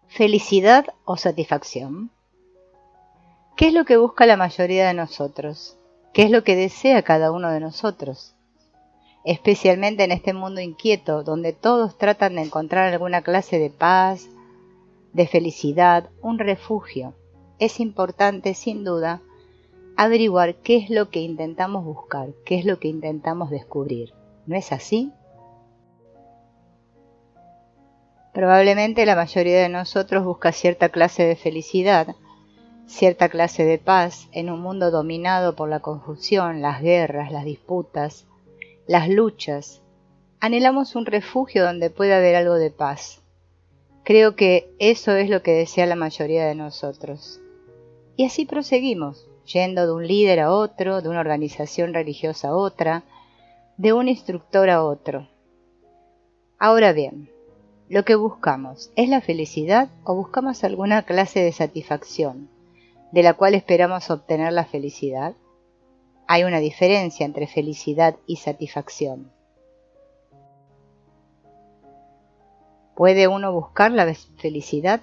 ¿Felicidad o satisfacción? ¿Qué es lo que busca la mayoría de nosotros? ¿Qué es lo que desea cada uno de nosotros? Especialmente en este mundo inquieto, donde todos tratan de encontrar alguna clase de paz, de felicidad, un refugio. Es importante, sin duda, averiguar qué es lo que intentamos buscar, qué es lo que intentamos descubrir. ¿No es así? Probablemente la mayoría de nosotros busca cierta clase de felicidad, cierta clase de paz en un mundo dominado por la confusión, las guerras, las disputas, las luchas. Anhelamos un refugio donde pueda haber algo de paz. Creo que eso es lo que desea la mayoría de nosotros. Y así proseguimos, yendo de un líder a otro, de una organización religiosa a otra, de un instructor a otro. Ahora bien, ¿lo que buscamos es la felicidad o buscamos alguna clase de satisfacción, de la cual esperamos obtener la felicidad? Hay una diferencia entre felicidad y satisfacción. ¿Puede uno buscar la felicidad?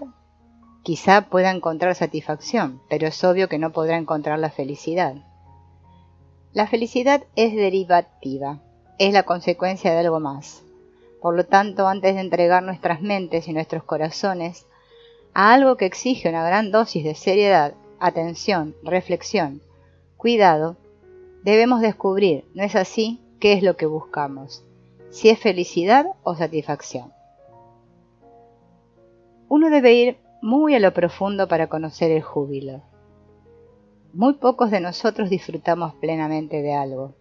Quizá pueda encontrar satisfacción, pero es obvio que no podrá encontrar la felicidad. La felicidad es derivativa, es la consecuencia de algo más. Por lo tanto, antes de entregar nuestras mentes y nuestros corazones a algo que exige una gran dosis de seriedad, atención, reflexión, cuidado, debemos descubrir, ¿no es así?, qué es lo que buscamos, si es felicidad o satisfacción. Uno debe ir muy a lo profundo para conocer el júbilo. Muy pocos de nosotros disfrutamos plenamente de algo.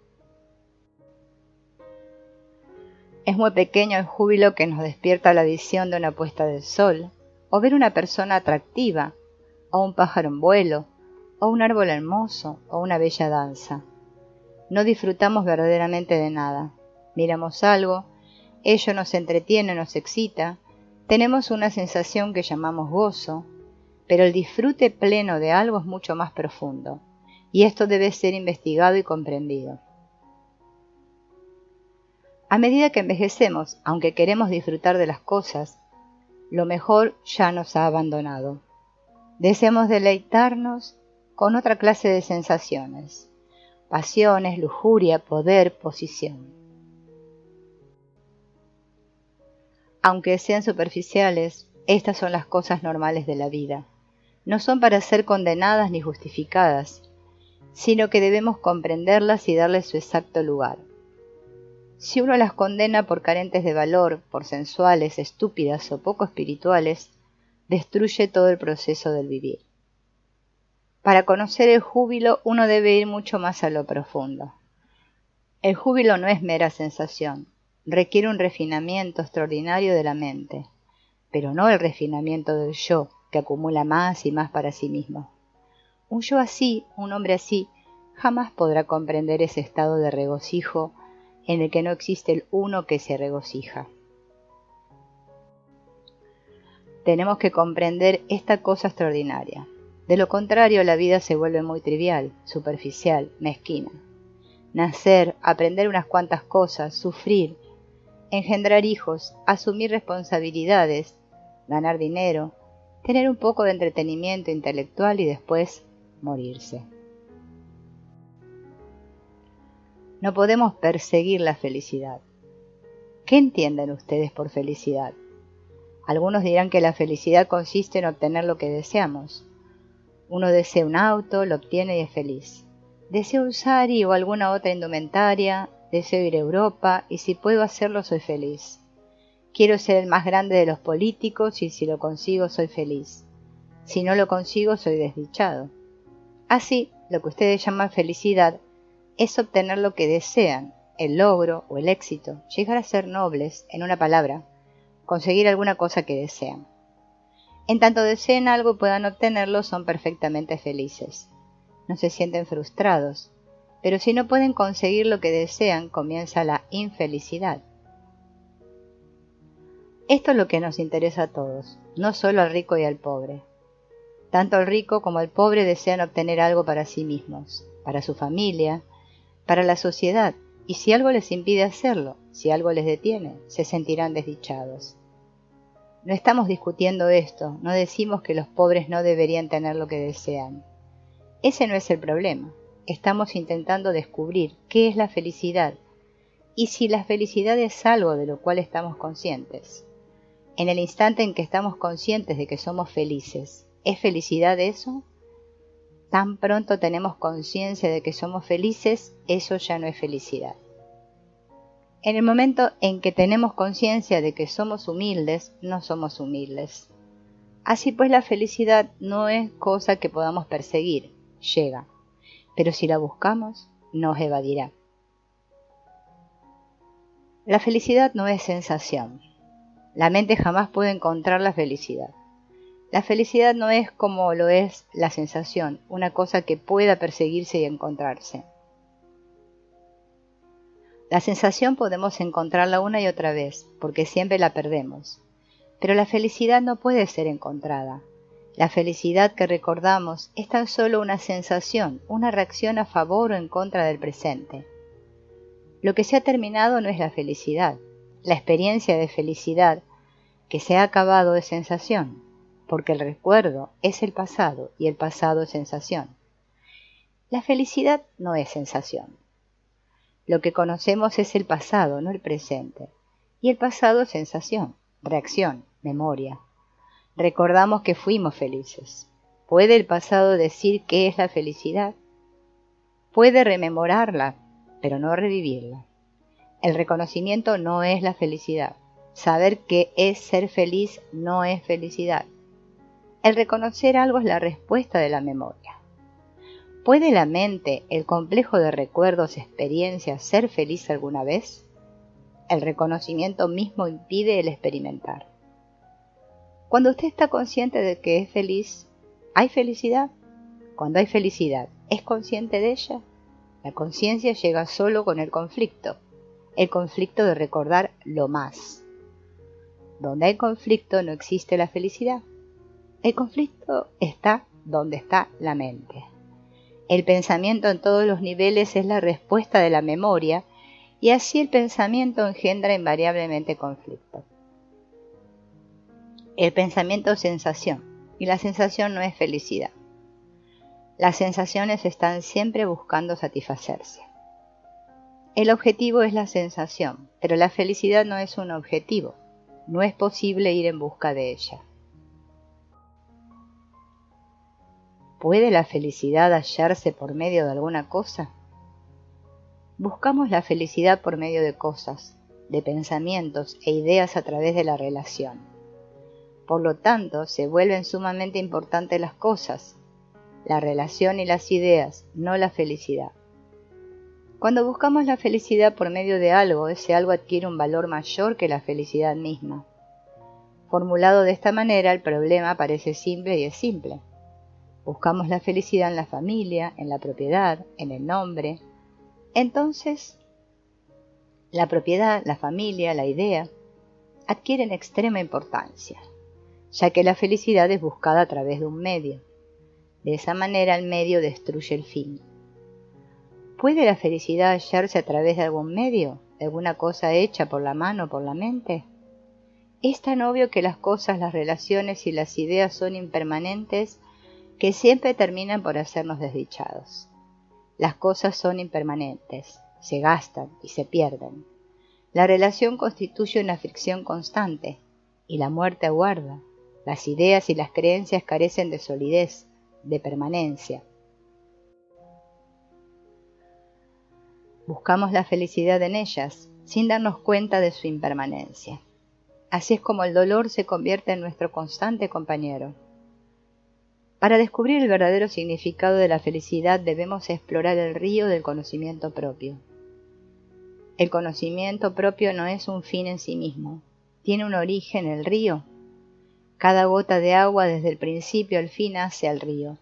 Es muy pequeño el júbilo que nos despierta la visión de una puesta del sol, o ver una persona atractiva, o un pájaro en vuelo, o un árbol hermoso, o una bella danza. No disfrutamos verdaderamente de nada. Miramos algo, ello nos entretiene, nos excita, tenemos una sensación que llamamos gozo, pero el disfrute pleno de algo es mucho más profundo, y esto debe ser investigado y comprendido. A medida que envejecemos, aunque queremos disfrutar de las cosas, lo mejor ya nos ha abandonado. Deseamos deleitarnos con otra clase de sensaciones, pasiones, lujuria, poder, posición. Aunque sean superficiales, estas son las cosas normales de la vida. No son para ser condenadas ni justificadas, sino que debemos comprenderlas y darles su exacto lugar. Si uno las condena por carentes de valor, por sensuales, estúpidas o poco espirituales, destruye todo el proceso del vivir. Para conocer el júbilo, uno debe ir mucho más a lo profundo. El júbilo no es mera sensación, requiere un refinamiento extraordinario de la mente, pero no el refinamiento del yo, que acumula más y más para sí mismo. Un yo así, un hombre así, jamás podrá comprender ese estado de regocijo en el que no existe el uno que se regocija. Tenemos que comprender esta cosa extraordinaria. De lo contrario, la vida se vuelve muy trivial, superficial, mezquina. Nacer, aprender unas cuantas cosas, sufrir, engendrar hijos, asumir responsabilidades, ganar dinero, tener un poco de entretenimiento intelectual y después morirse. No podemos perseguir la felicidad. ¿Qué entienden ustedes por felicidad? Algunos dirán que la felicidad consiste en obtener lo que deseamos. Uno desea un auto, lo obtiene y es feliz. Deseo un sari o alguna otra indumentaria, deseo ir a Europa y si puedo hacerlo soy feliz. Quiero ser el más grande de los políticos y si lo consigo soy feliz. Si no lo consigo soy desdichado. Así, lo que ustedes llaman felicidad es obtener lo que desean, el logro o el éxito, llegar a ser nobles, en una palabra, conseguir alguna cosa que desean. En tanto deseen algo y puedan obtenerlo, son perfectamente felices. No se sienten frustrados, pero si no pueden conseguir lo que desean, comienza la infelicidad. Esto es lo que nos interesa a todos, no solo al rico y al pobre. Tanto el rico como el pobre desean obtener algo para sí mismos, para su familia, para la sociedad, y si algo les impide hacerlo, si algo les detiene, se sentirán desdichados. No estamos discutiendo esto, no decimos que los pobres no deberían tener lo que desean. Ese no es el problema. Estamos intentando descubrir qué es la felicidad y si la felicidad es algo de lo cual estamos conscientes. En el instante en que estamos conscientes de que somos felices, ¿es felicidad eso? Tan pronto tenemos conciencia de que somos felices, eso ya no es felicidad. En el momento en que tenemos conciencia de que somos humildes, no somos humildes. Así pues, la felicidad no es cosa que podamos perseguir, llega, pero si la buscamos, nos evadirá. La felicidad no es sensación. La mente jamás puede encontrar la felicidad. La felicidad no es como lo es la sensación, una cosa que pueda perseguirse y encontrarse. La sensación podemos encontrarla una y otra vez, porque siempre la perdemos. Pero la felicidad no puede ser encontrada. La felicidad que recordamos es tan solo una sensación, una reacción a favor o en contra del presente. Lo que se ha terminado no es la felicidad. La experiencia de felicidad que se ha acabado es sensación, porque el recuerdo es el pasado y el pasado es sensación. La felicidad no es sensación. Lo que conocemos es el pasado, no el presente. Y el pasado es sensación, reacción, memoria. Recordamos que fuimos felices. ¿Puede el pasado decir qué es la felicidad? Puede rememorarla, pero no revivirla. El reconocimiento no es la felicidad. Saber qué es ser feliz no es felicidad. El reconocer algo es la respuesta de la memoria. ¿Puede la mente, el complejo de recuerdos, experiencias, ser feliz alguna vez? El reconocimiento mismo impide el experimentar. Cuando usted está consciente de que es feliz, ¿hay felicidad? Cuando hay felicidad, ¿es consciente de ella? La conciencia llega solo con el conflicto de recordar lo más. Donde hay conflicto no existe la felicidad. El conflicto está donde está la mente. El pensamiento en todos los niveles es la respuesta de la memoria y así el pensamiento engendra invariablemente conflicto. El pensamiento es sensación y la sensación no es felicidad. Las sensaciones están siempre buscando satisfacerse. El objetivo es la sensación, pero la felicidad no es un objetivo. No es posible ir en busca de ella. ¿Puede la felicidad hallarse por medio de alguna cosa? Buscamos la felicidad por medio de cosas, de pensamientos e ideas a través de la relación. Por lo tanto, se vuelven sumamente importantes las cosas, la relación y las ideas, no la felicidad. Cuando buscamos la felicidad por medio de algo, ese algo adquiere un valor mayor que la felicidad misma. Formulado de esta manera, el problema parece simple y es simple. Buscamos la felicidad en la familia, en la propiedad, en el nombre. Entonces, la propiedad, la familia, la idea, adquieren extrema importancia, ya que la felicidad es buscada a través de un medio. De esa manera el medio destruye el fin. ¿Puede la felicidad hallarse a través de algún medio, de alguna cosa hecha por la mano o por la mente? Es tan obvio que las cosas, las relaciones y las ideas son impermanentes que siempre terminan por hacernos desdichados. Las cosas son impermanentes, se gastan y se pierden. La relación constituye una fricción constante y la muerte aguarda. Las ideas y las creencias carecen de solidez, de permanencia. Buscamos la felicidad en ellas, sin darnos cuenta de su impermanencia. Así es como el dolor se convierte en nuestro constante compañero. Para descubrir el verdadero significado de la felicidad debemos explorar el río del conocimiento propio. El conocimiento propio no es un fin en sí mismo, tiene un origen, el río. Cada gota de agua desde el principio al fin hace al río.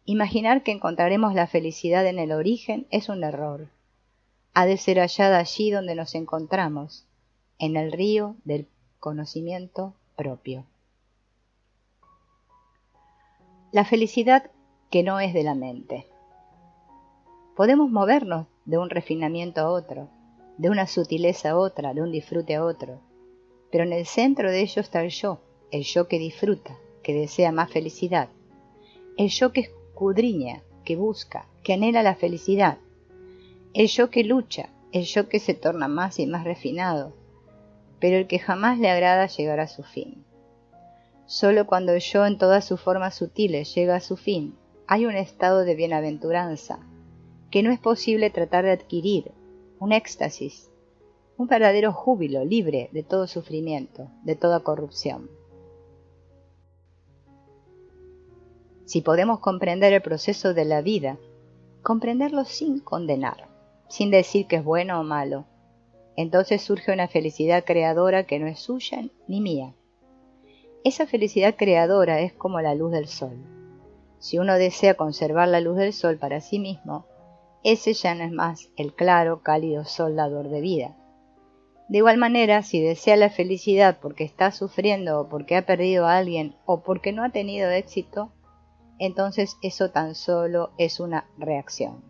Imaginar que encontraremos la felicidad en el origen es un error. Ha de ser hallada allí donde nos encontramos, en el río del conocimiento propio. La felicidad que no es de la mente. Podemos movernos de un refinamiento a otro, de una sutileza a otra, de un disfrute a otro. pero en el centro de ello está el yo que disfruta, que desea más felicidad, el yo que escudriña, que busca, que anhela la felicidad, el yo que lucha, el yo que se torna más y más refinado, pero el que jamás le agrada llegar a su fin. Solo cuando el yo en todas sus formas sutiles llega a su fin, hay un estado de bienaventuranza, que no es posible tratar de adquirir, un éxtasis, un verdadero júbilo libre de todo sufrimiento, de toda corrupción. Si podemos comprender el proceso de la vida, comprenderlo sin condenar, sin decir que es bueno o malo, entonces surge una felicidad creadora que no es suya ni mía. Esa felicidad creadora es como la luz del sol. Si uno desea conservar la luz del sol para sí mismo, ese ya no es más el claro, cálido sol dador de vida. De igual manera, si desea la felicidad porque está sufriendo o porque ha perdido a alguien o porque no ha tenido éxito, entonces eso tan solo es una reacción.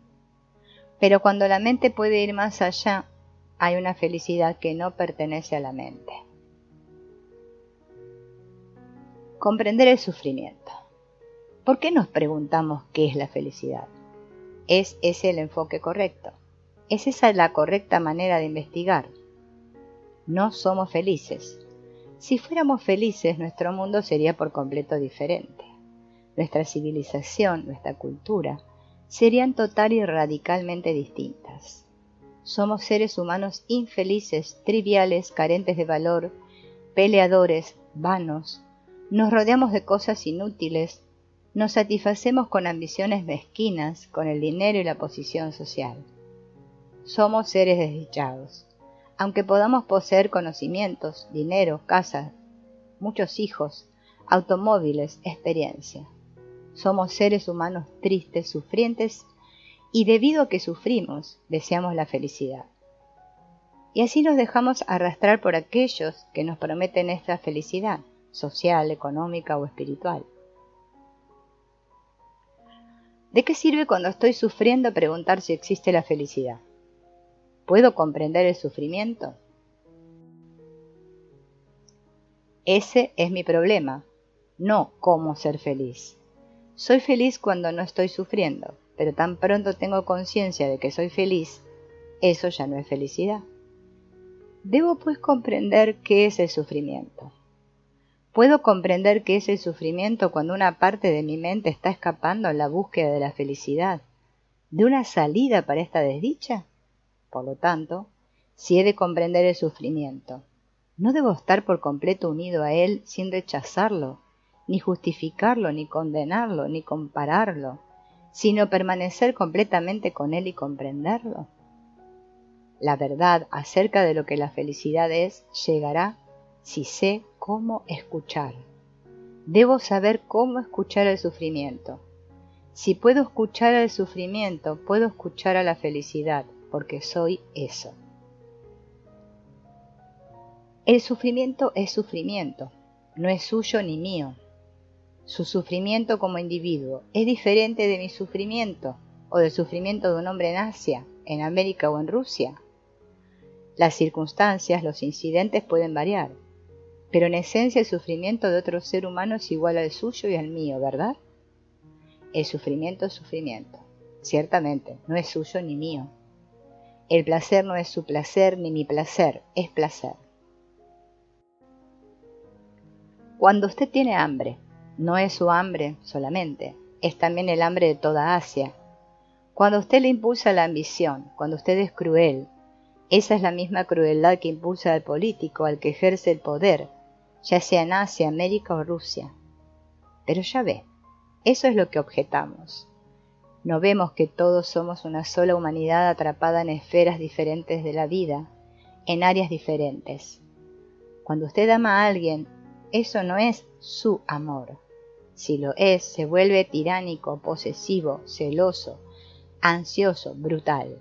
Pero cuando la mente puede ir más allá, hay una felicidad que no pertenece a la mente. Comprender el sufrimiento. ¿Por qué nos preguntamos qué es la felicidad? ¿Es ese el enfoque correcto? ¿Es esa la correcta manera de investigar? No somos felices. Si fuéramos felices, nuestro mundo sería por completo diferente. Nuestra civilización, nuestra cultura, serían total y radicalmente distintas. Somos seres humanos infelices, triviales, carentes de valor, peleadores, vanos. Nos rodeamos de cosas inútiles, nos satisfacemos con ambiciones mezquinas, con el dinero y la posición social. Somos seres desdichados. Aunque podamos poseer conocimientos, dinero, casas, muchos hijos, automóviles, experiencia. Somos seres humanos tristes, sufrientes, y debido a que sufrimos, deseamos la felicidad. Y así nos dejamos arrastrar por aquellos que nos prometen esta felicidad, social, económica o espiritual. ¿De qué sirve cuando estoy sufriendo preguntar si existe la felicidad? ¿Puedo comprender el sufrimiento? Ese es mi problema, no cómo ser feliz. Soy feliz cuando no estoy sufriendo, pero tan pronto tengo conciencia de que soy feliz, eso ya no es felicidad. Debo pues comprender qué es el sufrimiento. ¿Puedo comprender qué es el sufrimiento cuando una parte de mi mente está escapando en la búsqueda de la felicidad, de una salida para esta desdicha? Por lo tanto, si he de comprender el sufrimiento, no debo estar por completo unido a él sin rechazarlo, ni justificarlo, ni condenarlo, ni compararlo, sino permanecer completamente con él y comprenderlo. La verdad acerca de lo que la felicidad es llegará si sé cómo escuchar. Debo saber cómo escuchar el sufrimiento. Si puedo escuchar el sufrimiento, puedo escuchar a la felicidad, porque soy eso. El sufrimiento es sufrimiento, no es suyo ni mío. Su sufrimiento como individuo es diferente de mi sufrimiento o del sufrimiento de un hombre en Asia, en América o en Rusia. Las circunstancias, los incidentes pueden variar, pero en esencia el sufrimiento de otro ser humano es igual al suyo y al mío, ¿verdad? El sufrimiento es sufrimiento, ciertamente, no es suyo ni mío. El placer no es su placer ni mi placer, es placer. Cuando usted tiene hambre, no es su hambre solamente, es también el hambre de toda Asia. Cuando usted le impulsa la ambición, cuando usted es cruel, esa es la misma crueldad que impulsa al político, al que ejerce el poder, ya sea en Asia, América o Rusia. Pero ya ve, eso es lo que objetamos. No vemos que todos somos una sola humanidad atrapada en esferas diferentes de la vida, en áreas diferentes. Cuando usted ama a alguien, eso no es su amor. Si lo es, se vuelve tiránico, posesivo, celoso, ansioso, brutal.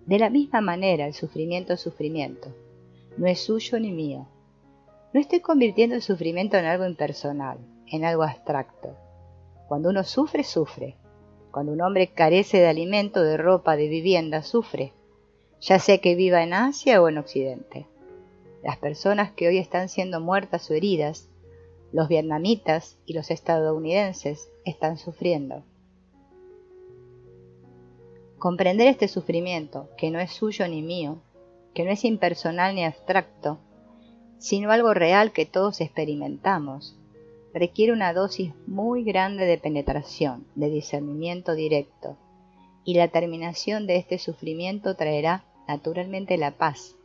De la misma manera, el sufrimiento es sufrimiento. No es suyo ni mío. No estoy convirtiendo el sufrimiento en algo impersonal, en algo abstracto. Cuando uno sufre, sufre. Cuando un hombre carece de alimento, de ropa, de vivienda, sufre, ya sea que viva en Asia o en Occidente. las personas que hoy están siendo muertas o heridas, los vietnamitas y los estadounidenses están sufriendo. Comprender este sufrimiento, que no es suyo ni mío, que no es impersonal ni abstracto, sino algo real que todos experimentamos, requiere una dosis muy grande de penetración, de discernimiento directo, y la terminación de este sufrimiento traerá naturalmente la paz,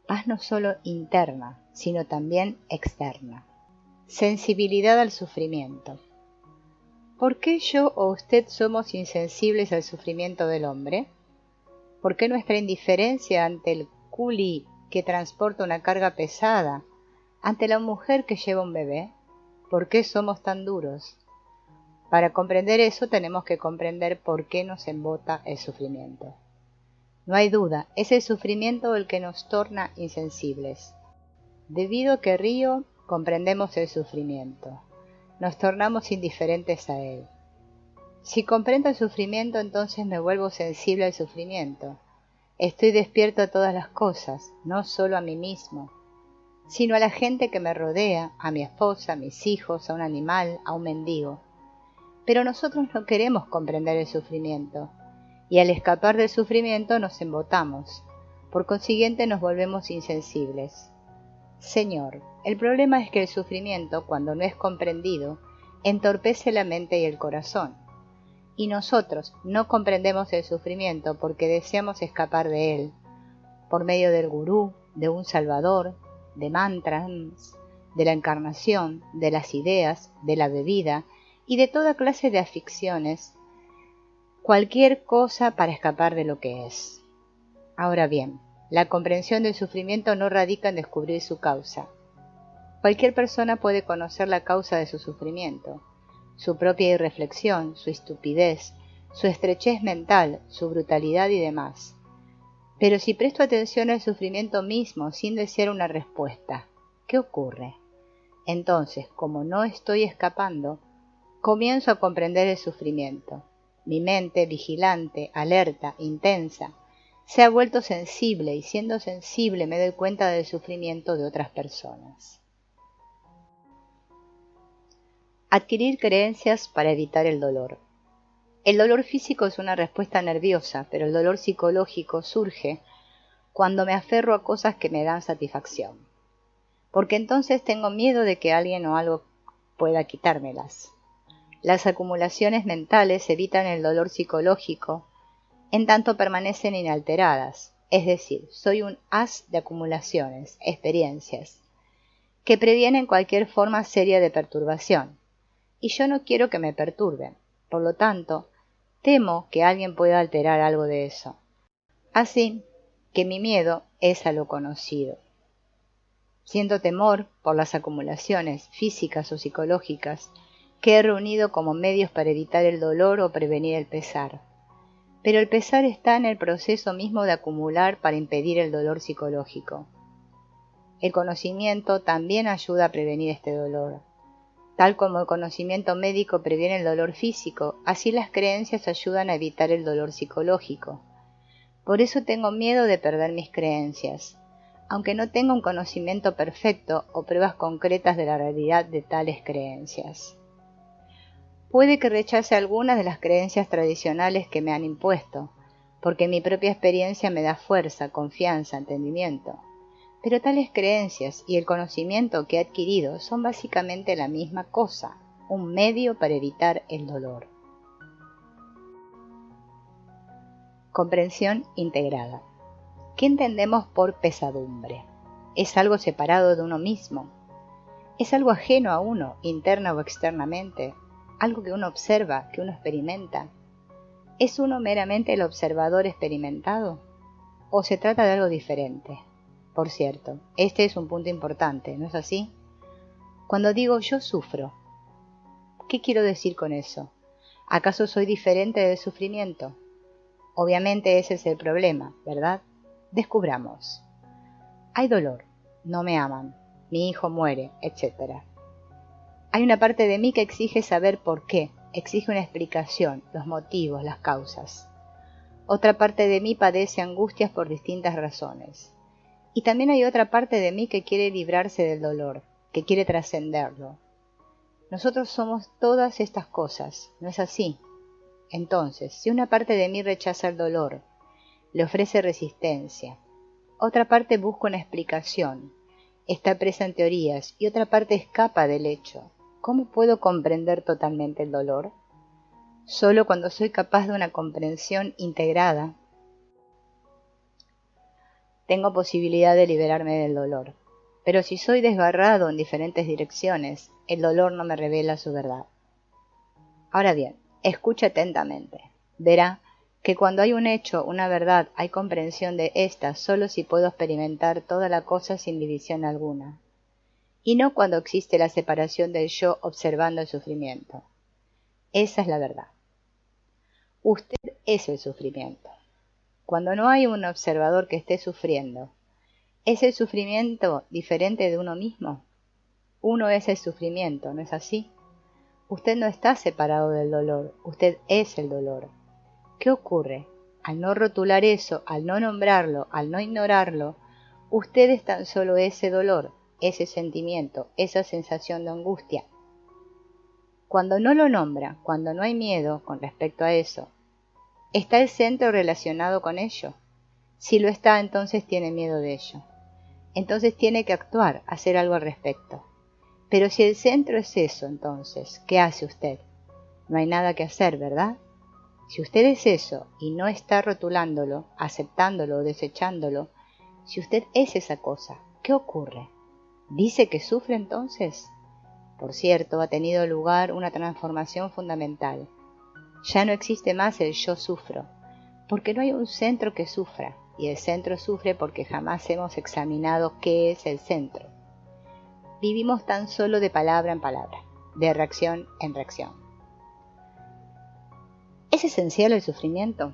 paz no solo interna, sino también externa. Sensibilidad al sufrimiento. ¿Por qué yo o usted somos insensibles al sufrimiento del hombre? ¿Por qué nuestra indiferencia ante el culi que transporta una carga pesada, ante la mujer que lleva un bebé? ¿Por qué somos tan duros? Para comprender eso tenemos que comprender por qué nos embota el sufrimiento. No hay duda, es el sufrimiento el que nos torna insensibles. Debido a que río, comprendemos el sufrimiento. Nos tornamos indiferentes a él. Si comprendo el sufrimiento, entonces me vuelvo sensible al sufrimiento. Estoy despierto a todas las cosas, no solo a mí mismo, sino a la gente que me rodea, a mi esposa, a mis hijos, a un animal, a un mendigo. Pero nosotros no queremos comprender el sufrimiento, y al escapar del sufrimiento nos embotamos. Por consiguiente nos volvemos insensibles. Señor, el problema es que el sufrimiento, cuando no es comprendido, entorpece la mente y el corazón. Y nosotros no comprendemos el sufrimiento porque deseamos escapar de él, por medio del gurú, de un salvador, de mantras, de la encarnación, de las ideas, de la bebida y de toda clase de aficiones, cualquier cosa para escapar de lo que es. Ahora bien, la comprensión del sufrimiento no radica en descubrir su causa. Cualquier persona puede conocer la causa de su sufrimiento, su propia irreflexión, su estupidez, su estrechez mental, su brutalidad y demás. Pero si presto atención al sufrimiento mismo sin desear una respuesta, ¿qué ocurre? Entonces, como no estoy escapando, comienzo a comprender el sufrimiento. Mi mente, vigilante, alerta, intensa, se ha vuelto sensible y siendo sensible me doy cuenta del sufrimiento de otras personas. Adquirir creencias para evitar el dolor. El dolor físico es una respuesta nerviosa, pero el dolor psicológico surge cuando me aferro a cosas que me dan satisfacción, porque entonces tengo miedo de que alguien o algo pueda quitármelas. Las acumulaciones mentales evitan el dolor psicológico en tanto permanecen inalteradas, es decir, soy un haz de acumulaciones, experiencias, que previenen cualquier forma seria de perturbación, y yo no quiero que me perturben, por lo tanto, temo que alguien pueda alterar algo de eso. Así que mi miedo es a lo conocido. Siento temor por las acumulaciones físicas o psicológicas que he reunido como medios para evitar el dolor o prevenir el pesar. Pero el pesar está en el proceso mismo de acumular para impedir el dolor psicológico. El conocimiento también ayuda a prevenir este dolor. Tal como el conocimiento médico previene el dolor físico, así las creencias ayudan a evitar el dolor psicológico. Por eso tengo miedo de perder mis creencias, aunque no tenga un conocimiento perfecto o pruebas concretas de la realidad de tales creencias. Puede que rechace algunas de las creencias tradicionales que me han impuesto, porque mi propia experiencia me da fuerza, confianza, entendimiento. Pero tales creencias y el conocimiento que he adquirido son básicamente la misma cosa, un medio para evitar el dolor. Comprensión integrada. ¿Qué entendemos por pesadumbre? ¿Es algo separado de uno mismo? ¿Es algo ajeno a uno, interna o externamente? ¿Algo que uno observa, que uno experimenta? ¿Es uno meramente el observador experimentado? ¿O se trata de algo diferente? Por cierto, este es un punto importante, ¿no es así? Cuando digo yo sufro, ¿qué quiero decir con eso? ¿Acaso soy diferente del sufrimiento? Obviamente ese es el problema, ¿verdad? Descubramos. Hay dolor, no me aman, mi hijo muere, etc. Hay una parte de mí que exige saber por qué, exige una explicación, los motivos, las causas. Otra parte de mí padece angustias por distintas razones. Y también hay otra parte de mí que quiere librarse del dolor, que quiere trascenderlo. Nosotros somos todas estas cosas, ¿no es así? Entonces, si una parte de mí rechaza el dolor, le ofrece resistencia, otra parte busca una explicación, está presa en teorías y otra parte escapa del hecho, ¿cómo puedo comprender totalmente el dolor? Solo cuando soy capaz de una comprensión integrada, tengo posibilidad de liberarme del dolor. Pero si soy desgarrado en diferentes direcciones, el dolor no me revela su verdad. Ahora bien, escuche atentamente. Verá que cuando hay un hecho, una verdad, hay comprensión de ésta solo si puedo experimentar toda la cosa sin división alguna, y no cuando existe la separación del yo observando el sufrimiento. Esa es la verdad. Usted es el sufrimiento. Cuando no hay un observador que esté sufriendo, ¿es el sufrimiento diferente de uno mismo? Uno es el sufrimiento, ¿no es así? Usted no está separado del dolor, usted es el dolor. ¿Qué ocurre? Al no rotular eso, al no nombrarlo, al no ignorarlo, usted es tan solo ese dolor, ese sentimiento, esa sensación de angustia. Cuando no lo nombra, cuando no hay miedo con respecto a eso, ¿está el centro relacionado con ello? Si lo está, entonces tiene miedo de ello. Entonces tiene que actuar, hacer algo al respecto. Pero si el centro es eso, entonces, ¿qué hace usted? No hay nada que hacer, ¿verdad? Si usted es eso y no está rotulándolo, aceptándolo o desechándolo, si usted es esa cosa, ¿qué ocurre? ¿Dice que sufre entonces? Por cierto, ha tenido lugar una transformación fundamental. Ya no existe más el yo sufro, porque no hay un centro que sufra, y el centro sufre porque jamás hemos examinado qué es el centro. Vivimos tan solo de palabra en palabra, de reacción en reacción. ¿Es esencial el sufrimiento?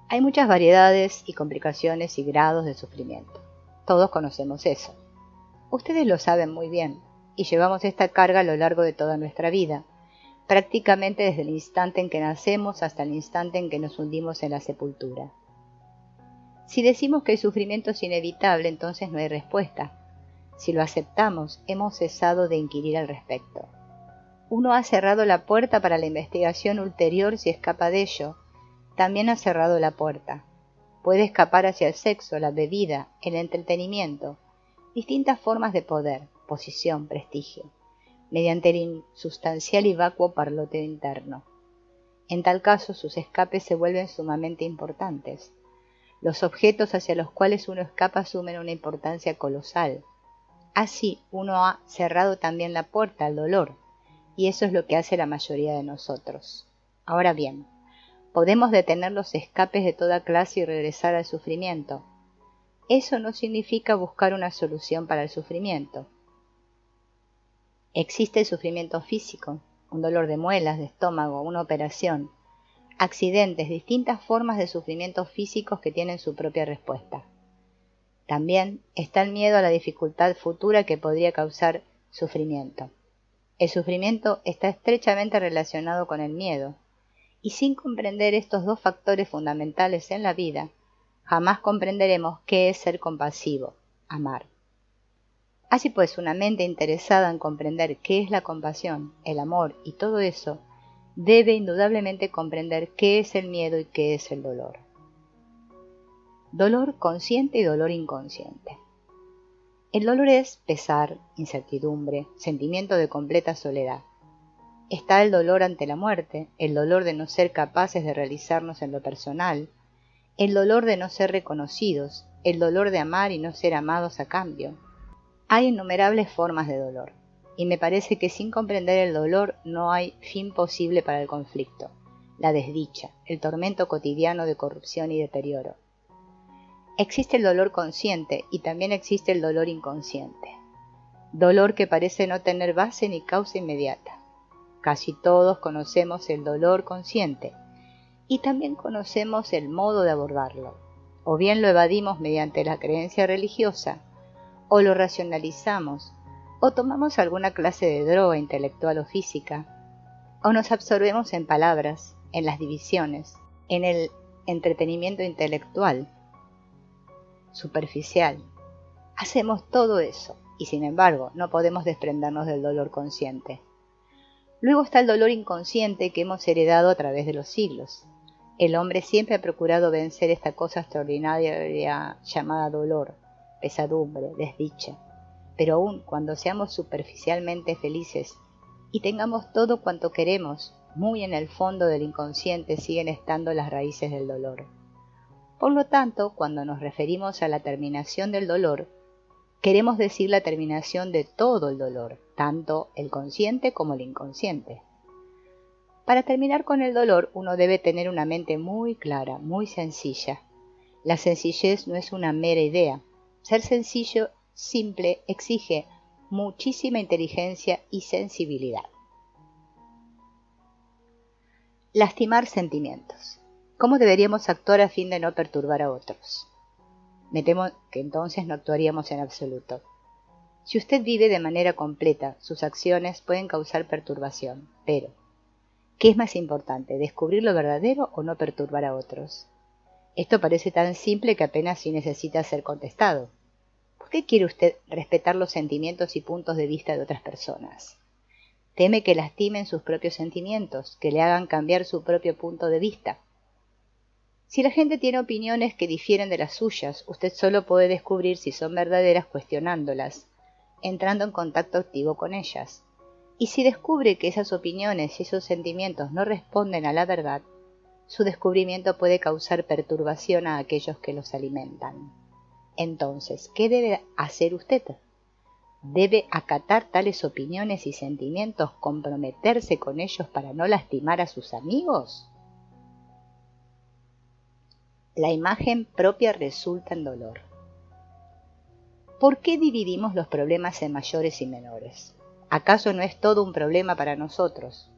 Hay muchas variedades y complicaciones y grados de sufrimiento. Todos conocemos eso. Ustedes lo saben muy bien, y llevamos esta carga a lo largo de toda nuestra vida, prácticamente desde el instante en que nacemos hasta el instante en que nos hundimos en la sepultura. Si decimos que el sufrimiento es inevitable, entonces no hay respuesta. Si lo aceptamos, hemos cesado de inquirir al respecto. Uno ha cerrado la puerta para la investigación ulterior si escapa de ello. También ha cerrado la puerta. Puede escapar hacia el sexo, la bebida, el entretenimiento, distintas formas de poder, posición, prestigio, mediante el insustancial y vacuo parlote interno. En tal caso, sus escapes se vuelven sumamente importantes. Los objetos hacia los cuales uno escapa asumen una importancia colosal. Así, uno ha cerrado también la puerta al dolor, y eso es lo que hace la mayoría de nosotros. Ahora bien, podemos detener los escapes de toda clase y regresar al sufrimiento. Eso no significa buscar una solución para el sufrimiento. Existe el sufrimiento físico, un dolor de muelas, de estómago, una operación, accidentes, distintas formas de sufrimientos físicos que tienen su propia respuesta. También está el miedo a la dificultad futura que podría causar sufrimiento. El sufrimiento está estrechamente relacionado con el miedo, y sin comprender estos dos factores fundamentales en la vida, jamás comprenderemos qué es ser compasivo, amar. Así pues, una mente interesada en comprender qué es la compasión, el amor y todo eso, debe indudablemente comprender qué es el miedo y qué es el dolor. Dolor consciente y dolor inconsciente. El dolor es pesar, incertidumbre, sentimiento de completa soledad. Está el dolor ante la muerte, el dolor de no ser capaces de realizarnos en lo personal, el dolor de no ser reconocidos, el dolor de amar y no ser amados a cambio. Hay innumerables formas de dolor, y me parece que sin comprender el dolor no hay fin posible para el conflicto, la desdicha, el tormento cotidiano de corrupción y deterioro. Existe el dolor consciente y también existe el dolor inconsciente. Dolor que parece no tener base ni causa inmediata. Casi todos conocemos el dolor consciente y también conocemos el modo de abordarlo. O bien lo evadimos mediante la creencia religiosa, o lo racionalizamos, o tomamos alguna clase de droga intelectual o física, o nos absorbemos en palabras, en las divisiones, en el entretenimiento intelectual, superficial. Hacemos todo eso y sin embargo no podemos desprendernos del dolor consciente. Luego está el dolor inconsciente que hemos heredado a través de los siglos. El hombre siempre ha procurado vencer esta cosa extraordinaria llamada dolor, pesadumbre, desdicha. Pero aun cuando seamos superficialmente felices y tengamos todo cuanto queremos, muy en el fondo del inconsciente siguen estando las raíces del dolor. Por lo tanto, cuando nos referimos a la terminación del dolor, queremos decir la terminación de todo el dolor, tanto el consciente como el inconsciente. Para terminar con el dolor, uno debe tener una mente muy clara, muy sencilla. La sencillez no es una mera idea. Ser sencillo, simple, exige muchísima inteligencia y sensibilidad. Lastimar sentimientos. ¿Cómo deberíamos actuar a fin de no perturbar a otros? Me temo que entonces no actuaríamos en absoluto. Si usted vive de manera completa, sus acciones pueden causar perturbación, pero ¿qué es más importante, descubrir lo verdadero o no perturbar a otros? Esto parece tan simple que apenas sí necesita ser contestado. ¿Por qué quiere usted respetar los sentimientos y puntos de vista de otras personas? Teme que lastimen sus propios sentimientos, que le hagan cambiar su propio punto de vista. Si la gente tiene opiniones que difieren de las suyas, usted solo puede descubrir si son verdaderas cuestionándolas, entrando en contacto activo con ellas. Y si descubre que esas opiniones y esos sentimientos no responden a la verdad, su descubrimiento puede causar perturbación a aquellos que los alimentan. Entonces, ¿qué debe hacer usted? ¿Debe acatar tales opiniones y sentimientos, comprometerse con ellos para no lastimar a sus amigos? La imagen propia resulta en dolor. ¿Por qué dividimos los problemas en mayores y menores? ¿Acaso no es todo un problema para nosotros?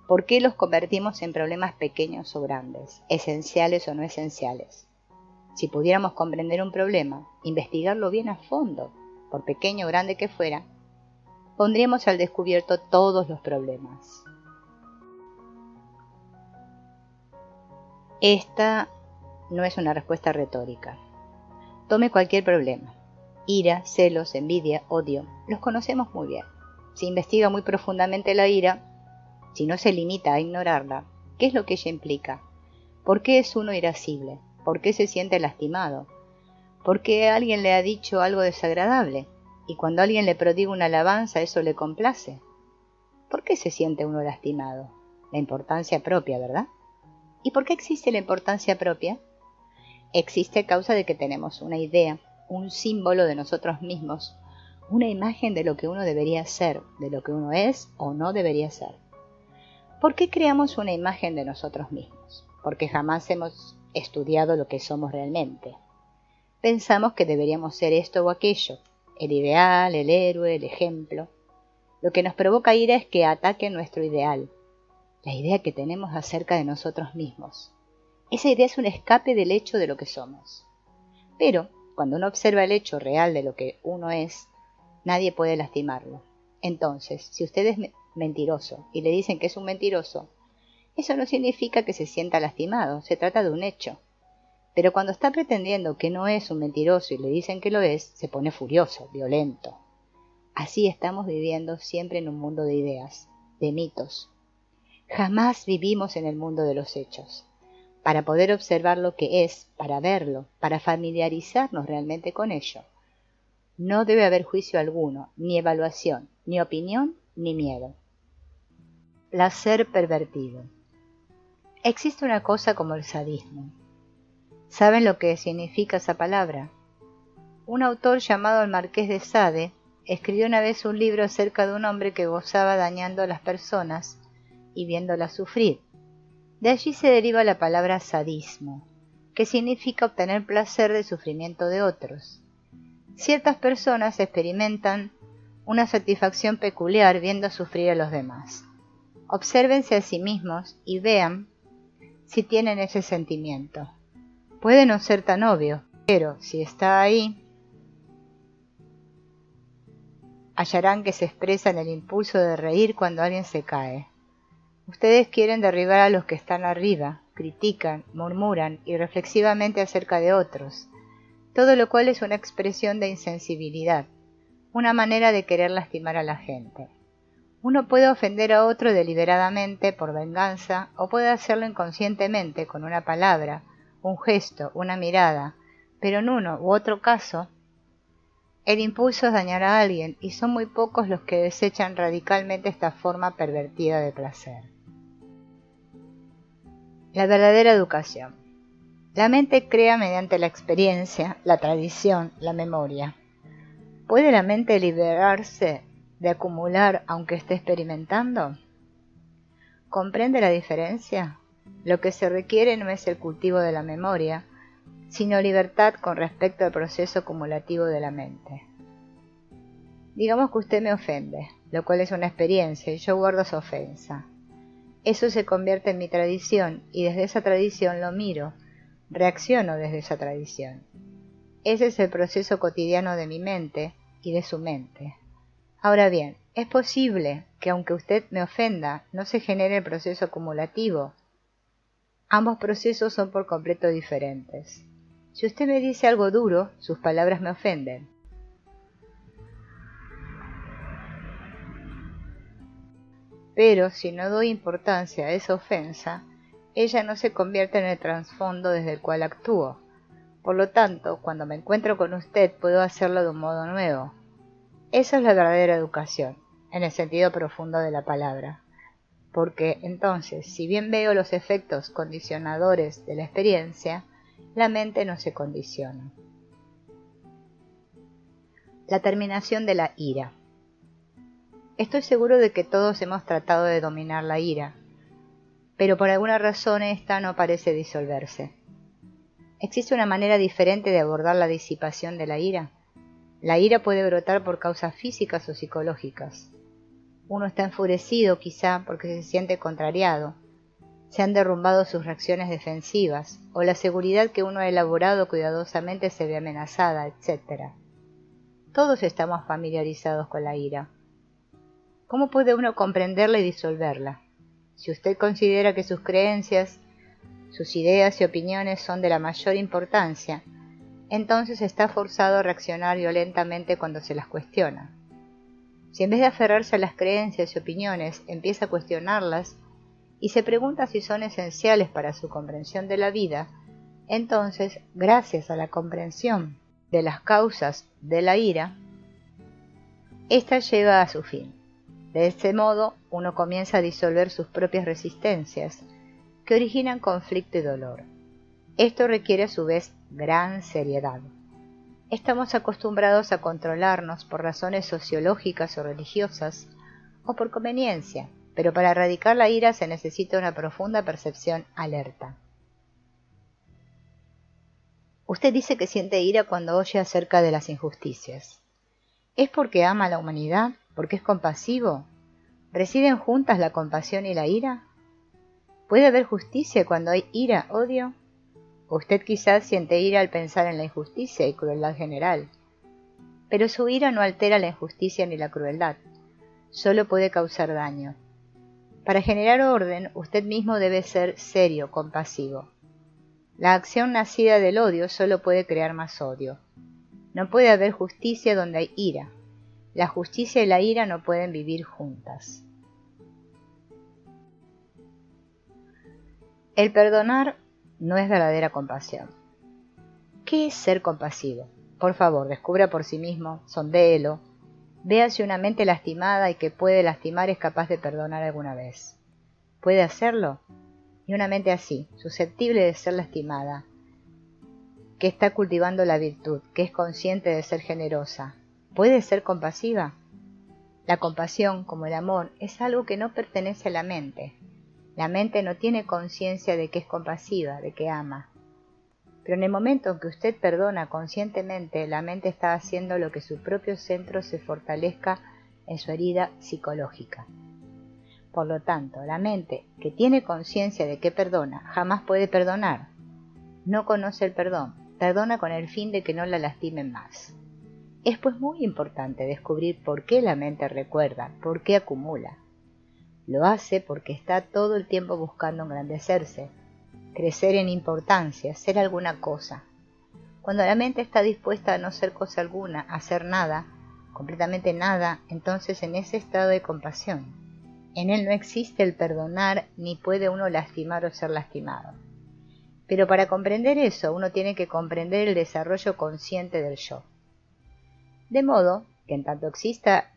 ¿Por qué los convertimos en problemas pequeños o grandes, esenciales o no esenciales? Si pudiéramos comprender un problema, investigarlo bien a fondo, por pequeño o grande que fuera, pondríamos al descubierto todos los problemas. Esta no es una respuesta retórica. Tome cualquier problema. Ira, celos, envidia, odio. Los conocemos muy bien. Si investiga muy profundamente la ira, si no se limita a ignorarla, ¿qué es lo que ella implica? ¿Por qué es uno irascible? ¿Por qué se siente lastimado? ¿Por qué alguien le ha dicho algo desagradable? Y cuando alguien le prodiga una alabanza, ¿eso le complace? ¿Por qué se siente uno lastimado? La importancia propia, ¿verdad? ¿Y por qué existe la importancia propia? Existe a causa de que tenemos una idea, un símbolo de nosotros mismos, una imagen de lo que uno debería ser, de lo que uno es o no debería ser. ¿Por qué creamos una imagen de nosotros mismos? Porque jamás hemos estudiado lo que somos realmente. Pensamos que deberíamos ser esto o aquello, el ideal, el héroe, el ejemplo. Lo que nos provoca ira es que ataquen nuestro ideal, la idea que tenemos acerca de nosotros mismos. Esa idea es un escape del hecho de lo que somos. Pero, cuando uno observa el hecho real de lo que uno es, nadie puede lastimarlo. Entonces, si usted es mentiroso y le dicen que es un mentiroso, eso no significa que se sienta lastimado, se trata de un hecho. Pero cuando está pretendiendo que no es un mentiroso y le dicen que lo es, se pone furioso, violento. Así estamos viviendo siempre en un mundo de ideas, de mitos. Jamás vivimos en el mundo de los hechos. Para poder observar lo que es, para verlo, para familiarizarnos realmente con ello, no debe haber juicio alguno, ni evaluación, ni opinión, ni miedo. Placer pervertido. Existe una cosa como el sadismo. ¿Saben lo que significa esa palabra? Un autor llamado el Marqués de Sade escribió una vez un libro acerca de un hombre que gozaba dañando a las personas y viéndolas sufrir. De allí se deriva la palabra sadismo, que significa obtener placer del sufrimiento de otros. Ciertas personas experimentan una satisfacción peculiar viendo sufrir a los demás. Obsérvense a sí mismos y vean si tienen ese sentimiento. Puede no ser tan obvio, pero si está ahí, hallarán que se expresa en el impulso de reír cuando alguien se cae. Ustedes quieren derribar a los que están arriba, critican, murmuran irreflexivamente acerca de otros. todo lo cual es una expresión de insensibilidad, una manera de querer lastimar a la gente. Uno puede ofender a otro deliberadamente por venganza o puede hacerlo inconscientemente con una palabra, un gesto, una mirada, pero en uno u otro caso, el impulso es dañar a alguien y son muy pocos los que desechan radicalmente esta forma pervertida de placer. La verdadera educación. La mente crea mediante la experiencia, la tradición, la memoria. ¿Puede la mente liberarse de acumular aunque esté experimentando? ¿Comprende la diferencia? Lo que se requiere no es el cultivo de la memoria, sino libertad con respecto al proceso acumulativo de la mente. Digamos que usted me ofende, lo cual es una experiencia, y yo guardo su ofensa. Eso se convierte en mi tradición, y desde esa tradición lo miro, reacciono desde esa tradición. Ese es el proceso cotidiano de mi mente y de su mente. Ahora bien, es posible que aunque usted me ofenda, no se genere el proceso acumulativo. Ambos procesos son por completo diferentes. Si usted me dice algo duro, sus palabras me ofenden. Pero si no doy importancia a esa ofensa, ella no se convierte en el trasfondo desde el cual actúo. Por lo tanto, cuando me encuentro con usted, puedo hacerlo de un modo nuevo. Esa es la verdadera educación, en el sentido profundo de la palabra. Porque entonces, si bien veo los efectos condicionadores de la experiencia, la mente no se condiciona. La terminación de la ira. Estoy seguro de que todos hemos tratado de dominar la ira, pero por alguna razón esta no parece disolverse. ¿Existe una manera diferente de abordar la disipación de la ira? La ira puede brotar por causas físicas o psicológicas. Uno está enfurecido quizá porque se siente contrariado, se han derrumbado sus reacciones defensivas, o la seguridad que uno ha elaborado cuidadosamente se ve amenazada, etc. Todos estamos familiarizados con la ira. ¿Cómo puede uno comprenderla y disolverla? Si usted considera que sus creencias, sus ideas y opiniones son de la mayor importancia, entonces está forzado a reaccionar violentamente cuando se las cuestiona. Si en vez de aferrarse a las creencias y opiniones empieza a cuestionarlas y se pregunta si son esenciales para su comprensión de la vida, entonces, gracias a la comprensión de las causas de la ira, ésta llega a su fin. De este modo, uno comienza a disolver sus propias resistencias, que originan conflicto y dolor. Esto requiere a su vez gran seriedad. Estamos acostumbrados a controlarnos por razones sociológicas o religiosas, o por conveniencia, pero para erradicar la ira se necesita una profunda percepción alerta. Usted dice que siente ira cuando oye acerca de las injusticias. ¿Es porque ama a la humanidad? ¿Porque es compasivo? ¿Residen juntas la compasión y la ira? ¿Puede haber justicia cuando hay ira, odio? Usted quizás siente ira al pensar en la injusticia y crueldad general. Pero su ira no altera la injusticia ni la crueldad, solo puede causar daño. Para generar orden, usted mismo debe ser serio, compasivo. La acción nacida del odio solo puede crear más odio. No puede haber justicia donde hay ira. La justicia y la ira no pueden vivir juntas. El perdonar no es verdadera compasión. ¿Qué es ser compasivo? Por favor, descubra por sí mismo, sondéelo, vea si una mente lastimada y que puede lastimar es capaz de perdonar alguna vez. ¿Puede hacerlo? Y una mente así, susceptible de ser lastimada, que está cultivando la virtud, que es consciente de ser generosa, ¿puede ser compasiva? La compasión, como el amor, es algo que no pertenece a la mente. La mente no tiene conciencia de que es compasiva, de que ama. Pero en el momento en que usted perdona conscientemente, la mente está haciendo lo que su propio centro se fortalezca en su herida psicológica. Por lo tanto, la mente que tiene conciencia de que perdona, jamás puede perdonar. No conoce el perdón, perdona con el fin de que no la lastimen más. Es pues muy importante descubrir por qué la mente recuerda, por qué acumula. Lo hace porque está todo el tiempo buscando engrandecerse, crecer en importancia, ser alguna cosa. Cuando la mente está dispuesta a no ser cosa alguna, a hacer nada, completamente nada, entonces en ese estado de compasión, en él no existe el perdonar ni puede uno lastimar o ser lastimado. Pero para comprender eso, uno tiene que comprender el desarrollo consciente del yo. De modo que en tanto exista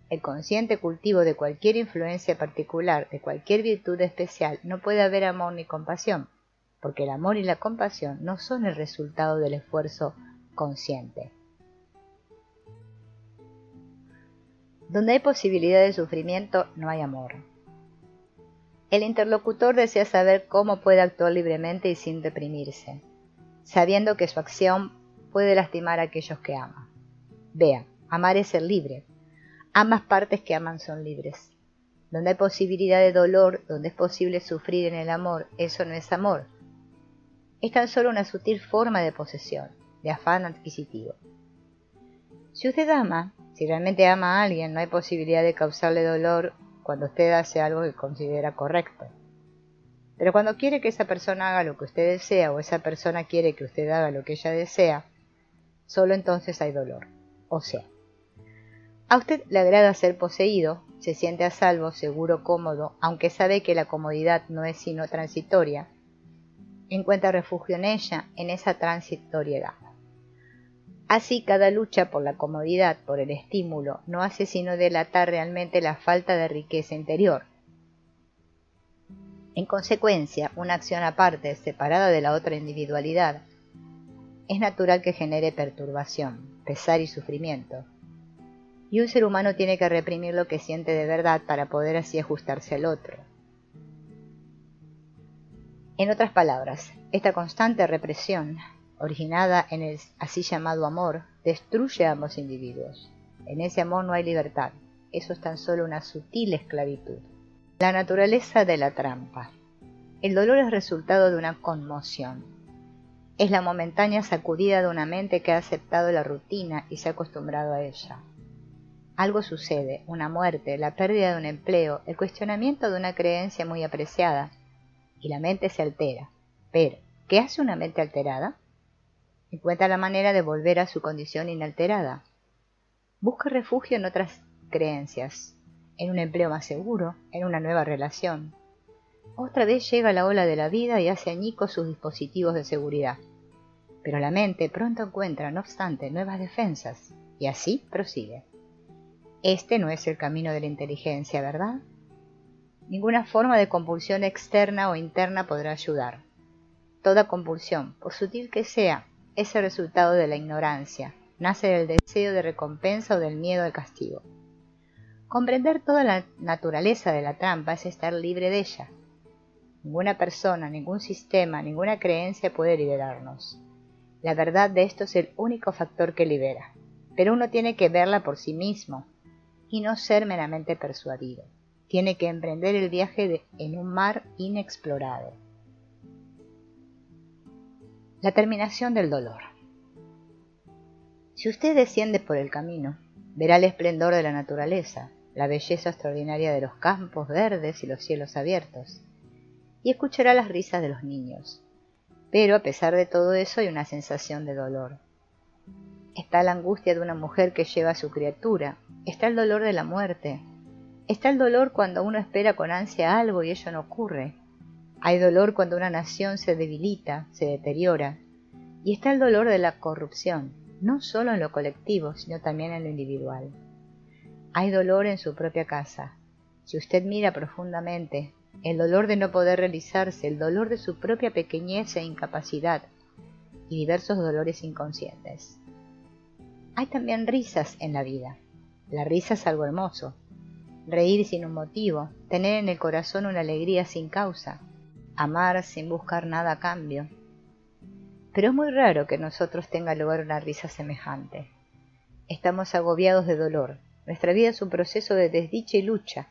el consciente cultivo de cualquier influencia particular, de cualquier virtud especial, no puede haber amor ni compasión, porque el amor y la compasión no son el resultado del esfuerzo consciente. Donde hay posibilidad de sufrimiento, no hay amor. El interlocutor desea saber cómo puede actuar libremente y sin reprimirse, sabiendo que su acción puede lastimar a aquellos que ama. Vea, amar es ser libre. Ambas partes que aman son libres. Donde hay posibilidad de dolor, donde es posible sufrir en el amor, eso no es amor. Es tan solo una sutil forma de posesión, de afán adquisitivo. Si usted ama, si realmente ama a alguien, no hay posibilidad de causarle dolor cuando usted hace algo que considera correcto. Pero cuando quiere que esa persona haga lo que usted desea o esa persona quiere que usted haga lo que ella desea, solo entonces hay dolor. O sea, a usted le agrada ser poseído, se siente a salvo, seguro, cómodo, aunque sabe que la comodidad no es sino transitoria, encuentra refugio en ella, en esa transitoriedad. Así, cada lucha por la comodidad, por el estímulo, no hace sino delatar realmente la falta de riqueza interior. En consecuencia, una acción aparte, separada de la otra individualidad, es natural que genere perturbación, pesar y sufrimiento. Y un ser humano tiene que reprimir lo que siente de verdad para poder así ajustarse al otro. En otras palabras, esta constante represión, originada en el así llamado amor, destruye a ambos individuos. En ese amor no hay libertad, eso es tan solo una sutil esclavitud. La naturaleza de la trampa. El dolor es resultado de una conmoción. Es la momentánea sacudida de una mente que ha aceptado la rutina y se ha acostumbrado a ella. Algo sucede, una muerte, la pérdida de un empleo, el cuestionamiento de una creencia muy apreciada, y la mente se altera. Pero, ¿qué hace una mente alterada? Encuentra la manera de volver a su condición inalterada. Busca refugio en otras creencias, en un empleo más seguro, en una nueva relación. Otra vez llega la ola de la vida y hace añicos sus dispositivos de seguridad. Pero la mente pronto encuentra, no obstante, nuevas defensas, y así prosigue. Este no es el camino de la inteligencia, ¿verdad? Ninguna forma de compulsión externa o interna podrá ayudar. Toda compulsión, por sutil que sea, es el resultado de la ignorancia, nace del deseo de recompensa o del miedo al castigo. Comprender toda la naturaleza de la trampa es estar libre de ella. Ninguna persona, ningún sistema, ninguna creencia puede liberarnos. La verdad de esto es el único factor que libera, pero uno tiene que verla por sí mismo y no ser meramente persuadido. Tiene que emprender el viaje en un mar inexplorado. La terminación del dolor. Si usted desciende por el camino, verá el esplendor de la naturaleza, la belleza extraordinaria de los campos verdes y los cielos abiertos, y escuchará las risas de los niños. Pero a pesar de todo eso hay una sensación de dolor. Está la angustia de una mujer que lleva a su criatura, está el dolor de la muerte, está el dolor cuando uno espera con ansia algo y ello no ocurre. Hay dolor cuando una nación se debilita, se deteriora, y está el dolor de la corrupción, no solo en lo colectivo, sino también en lo individual. Hay dolor en su propia casa. Si usted mira profundamente, el dolor de no poder realizarse, el dolor de su propia pequeñez e incapacidad, y diversos dolores inconscientes. Hay también risas en la vida. La risa es algo hermoso. Reír sin un motivo, tener en el corazón una alegría sin causa, amar sin buscar nada a cambio. Pero es muy raro que en nosotros tenga lugar una risa semejante. Estamos agobiados de dolor. Nuestra vida es un proceso de desdicha y lucha,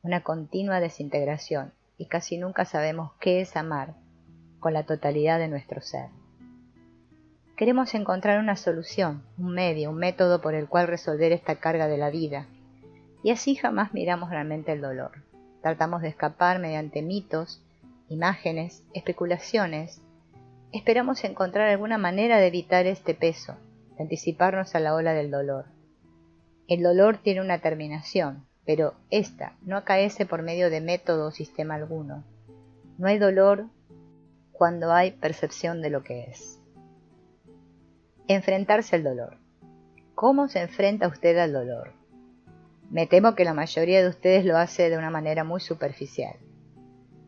una continua desintegración, y casi nunca sabemos qué es amar con la totalidad de nuestro ser. Queremos encontrar una solución, un medio, un método por el cual resolver esta carga de la vida, y así jamás miramos realmente el dolor. Tratamos de escapar mediante mitos, imágenes, especulaciones, esperamos encontrar alguna manera de evitar este peso, de anticiparnos a la ola del dolor. El dolor tiene una terminación, pero ésta no acaece por medio de método o sistema alguno. No hay dolor cuando hay percepción de lo que es. Enfrentarse al dolor. ¿Cómo se enfrenta usted al dolor? Me temo que la mayoría de ustedes lo hace de una manera muy superficial.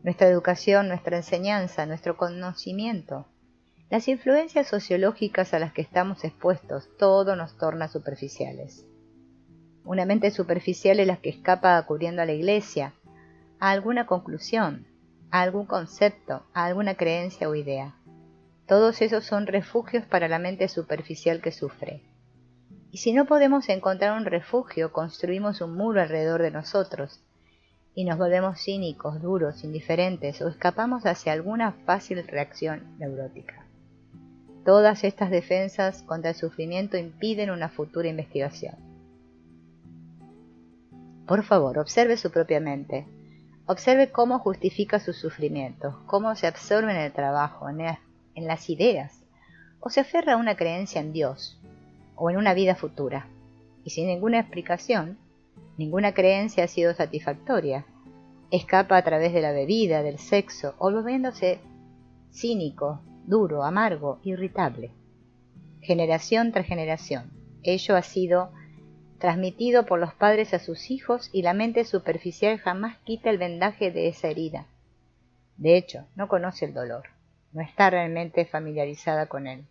Nuestra educación, nuestra enseñanza, nuestro conocimiento, las influencias sociológicas a las que estamos expuestos, todo nos torna superficiales. Una mente superficial es la que escapa acudiendo a la iglesia, a alguna conclusión, a algún concepto, a alguna creencia o idea. Todos esos son refugios para la mente superficial que sufre. Y si no podemos encontrar un refugio, construimos un muro alrededor de nosotros y nos volvemos cínicos, duros, indiferentes o escapamos hacia alguna fácil reacción neurótica. Todas estas defensas contra el sufrimiento impiden una futura investigación. Por favor, observe su propia mente. Observe cómo justifica sus sufrimientos, cómo se absorbe en el trabajo, en las ideas, o se aferra a una creencia en Dios, o en una vida futura. Y sin ninguna explicación, ninguna creencia ha sido satisfactoria. Escapa a través de la bebida, del sexo, o volviéndose cínico, duro, amargo, irritable. Generación tras generación, ello ha sido transmitido por los padres a sus hijos y la mente superficial jamás quita el vendaje de esa herida. De hecho, no conoce el dolor, no está realmente familiarizada con él.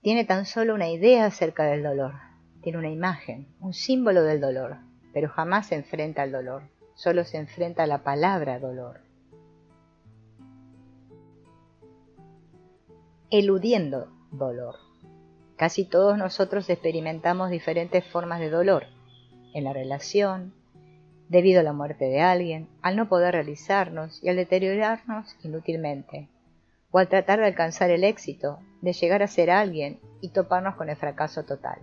Tiene tan solo una idea acerca del dolor, tiene una imagen, un símbolo del dolor, pero jamás se enfrenta al dolor, solo se enfrenta a la palabra dolor. Eludiendo dolor. Casi todos nosotros experimentamos diferentes formas de dolor, en la relación, debido a la muerte de alguien, al no poder realizarnos y al deteriorarnos inútilmente, o al tratar de alcanzar el éxito, de llegar a ser alguien y toparnos con el fracaso total.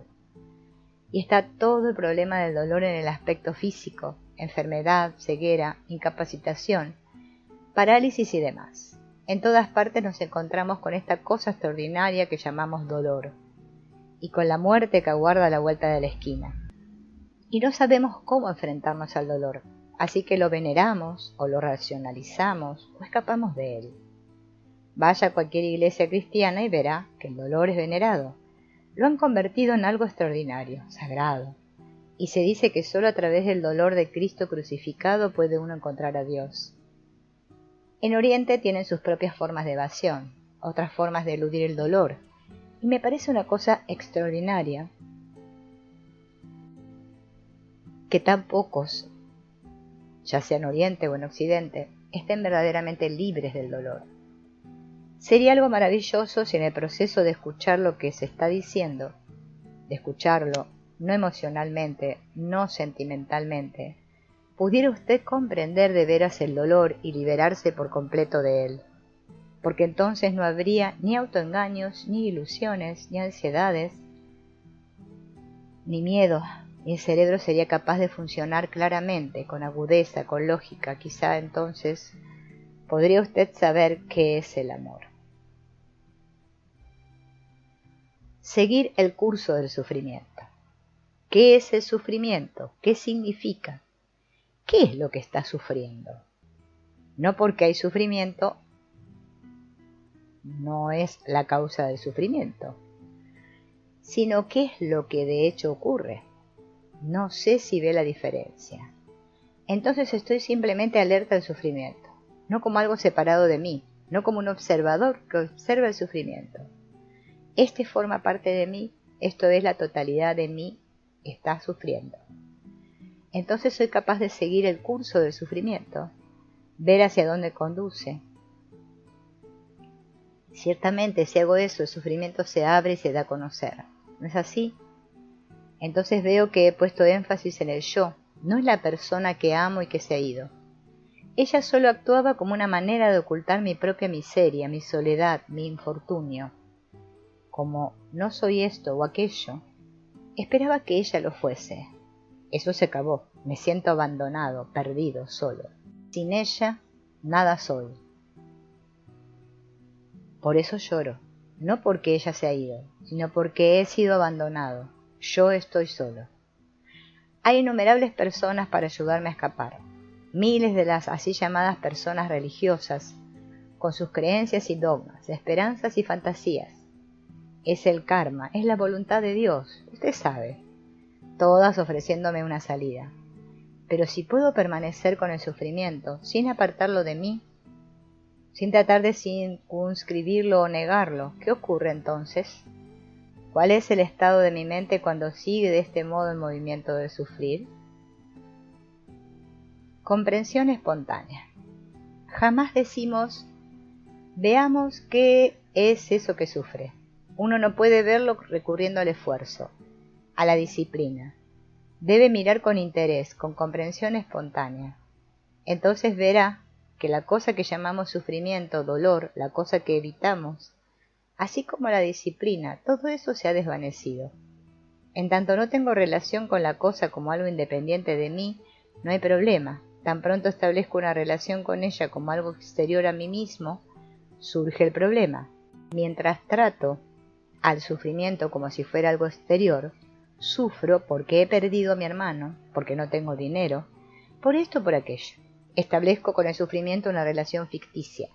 Y está todo el problema del dolor en el aspecto físico, enfermedad, ceguera, incapacitación, parálisis y demás. En todas partes nos encontramos con esta cosa extraordinaria que llamamos dolor, y con la muerte que aguarda a la vuelta de la esquina. Y no sabemos cómo enfrentarnos al dolor, así que lo veneramos, o lo racionalizamos, o escapamos de él. Vaya a cualquier iglesia cristiana y verá que el dolor es venerado. Lo han convertido en algo extraordinario, sagrado, y se dice que solo a través del dolor de Cristo crucificado puede uno encontrar a Dios. En Oriente tienen sus propias formas de evasión, otras formas de eludir el dolor, y me parece una cosa extraordinaria que tan pocos, ya sea en Oriente o en Occidente, estén verdaderamente libres del dolor. Sería algo maravilloso si en el proceso de escuchar lo que se está diciendo, de escucharlo, no emocionalmente, no sentimentalmente, pudiera usted comprender de veras el dolor y liberarse por completo de él, porque entonces no habría ni autoengaños, ni ilusiones, ni ansiedades, ni miedo, y el cerebro sería capaz de funcionar claramente, con agudeza, con lógica. Quizá entonces podría usted saber qué es el amor. Seguir el curso del sufrimiento. ¿Qué es el sufrimiento? ¿Qué significa? ¿Qué es lo que está sufriendo? No porque hay sufrimiento, no es la causa del sufrimiento, sino qué es lo que de hecho ocurre. No sé si ve la diferencia. Entonces estoy simplemente alerta al sufrimiento, no como algo separado de mí, no como un observador que observa el sufrimiento. Este forma parte de mí, esto es, la totalidad de mí está sufriendo. Entonces soy capaz de seguir el curso del sufrimiento, ver hacia dónde conduce. Ciertamente, si hago eso, el sufrimiento se abre y se da a conocer. ¿No es así? Entonces veo que he puesto énfasis en el yo, no en la persona que amo y que se ha ido. Ella solo actuaba como una manera de ocultar mi propia miseria, mi soledad, mi infortunio. Como no soy esto o aquello, esperaba que ella lo fuese. Eso se acabó, me siento abandonado, perdido, solo. Sin ella, nada soy. Por eso lloro, no porque ella se ha ido, sino porque he sido abandonado. Yo estoy solo. Hay innumerables personas para ayudarme a escapar. Miles de las así llamadas personas religiosas, con sus creencias y dogmas, esperanzas y fantasías. Es el karma, es la voluntad de Dios, usted sabe. Todas ofreciéndome una salida. Pero si puedo permanecer con el sufrimiento, sin apartarlo de mí, sin tratar de circunscribirlo o negarlo, ¿qué ocurre entonces? ¿Cuál es el estado de mi mente cuando sigue de este modo el movimiento de sufrir? Comprensión espontánea. Jamás decimos, veamos qué es eso que sufre. Uno no puede verlo recurriendo al esfuerzo, a la disciplina. Debe mirar con interés, con comprensión espontánea. Entonces verá que la cosa que llamamos sufrimiento, dolor, la cosa que evitamos, así como la disciplina, todo eso se ha desvanecido. En tanto no tengo relación con la cosa como algo independiente de mí, no hay problema. Tan pronto establezco una relación con ella como algo exterior a mí mismo, surge el problema. Mientras trato al sufrimiento como si fuera algo exterior, sufro porque he perdido a mi hermano, porque no tengo dinero, por esto o por aquello. Establezco con el sufrimiento una relación ficticia.